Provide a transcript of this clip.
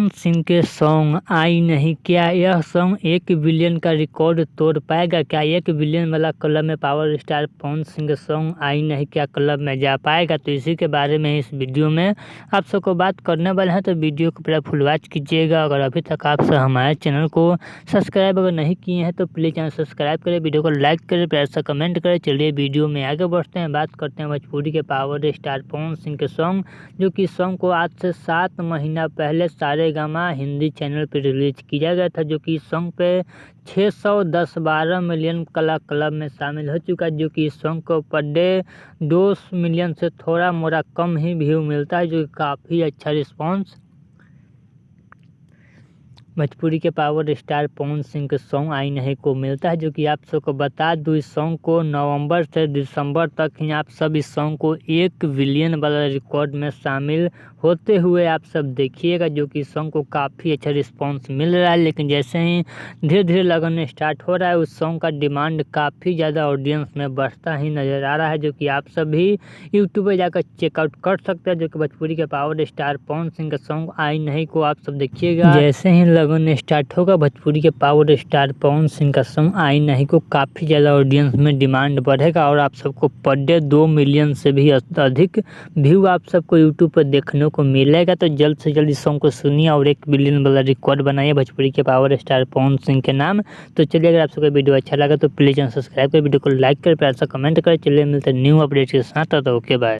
पवन सिंह के song I नहीं, क्या यह सॉन्ग 1 बिलियन का रिकॉर्ड तोड़ पाएगा? क्या 1 बिलियन वाला क्लब में पावर स्टार पवन सिंह का सॉन्ग आई नहीं क्या क्लब में जा पाएगा? तो इसी के बारे में इस वीडियो में आप सबको बात करने वाले हैं। तो वीडियो को पूरा फुल वॉच कीजिएगा। अगर अभी तक आप सब हमारे चैनल को सब्सक्राइब अगर नहीं किए हैं तो प्लीज़ चैनल सब्सक्राइब करें, वीडियो को लाइक करें, प्यार सा कमेंट करें। चलिए वीडियो में आगे बढ़ते हैं, बात करते हैं भोजपुरी के पावर स्टार पवन सिंह के सॉन्ग, जो कि सॉन्ग को आज से 7 महीना पहले सारेगामा हिंदी चैनल पर रिलीज किया गया था, जो कि इस सॉन्ग पे 610-12 मिलियन क्लब में शामिल हो चुका है। जो कि इस सॉन्ग को पर डे 2 मिलियन से थोड़ा मोड़ा कम ही व्यू मिलता है, जो कि काफ़ी अच्छा रिस्पॉन्स भोजपुरी के पावर स्टार पवन सिंह के सॉन्ग आई नहीं को मिलता है। जो कि आप सबको बता दूँ, इस सॉन्ग को नवंबर से दिसंबर तक ही आप सब इस सॉन्ग को 1 बिलियन वाला रिकॉर्ड में शामिल होते हुए आप सब देखिएगा। जो कि इस सॉन्ग को काफ़ी अच्छा रिस्पांस मिल रहा है, लेकिन जैसे ही धीरे धीरे लगन स्टार्ट हो रहा है, उस सॉन्ग का डिमांड काफ़ी ज़्यादा ऑडियंस में बढ़ता ही नज़र आ रहा है। जो कि आप सब भी यूट्यूब पर जाकर चेकआउट कर सकते हैं। जो कि भोजपुरी के पावर स्टार पवन सिंह का सॉन्ग आई नहीं को आप सब देखिएगा। जैसे ही लगन स्टार्ट होगा, भोजपुरी के पावर स्टार पवन सिंह का सॉन्ग आई नहीं को काफ़ी ज़्यादा ऑडियंस में डिमांड बढ़ेगा और आप सबको पर डे 2 मिलियन से भी अधिक व्यू आप सबको यूट्यूब पर देखने को मिलेगा। तो जल्द से जल्द इस सॉन्ग को सुनिए और 1 बिलियन वाला रिकॉर्ड बनाइए भोजपुरी के पावर स्टार पवन सिंह के नाम। तो चलिए, अगर आप सबको वीडियो अच्छा लगा तो प्लीज़ सब्सक्राइब कर, वीडियो को लाइक कर, प्यार सा कमेंट कर। चलिए मिलते हैं न्यू अपडेट के साथ। तो ओके बाय।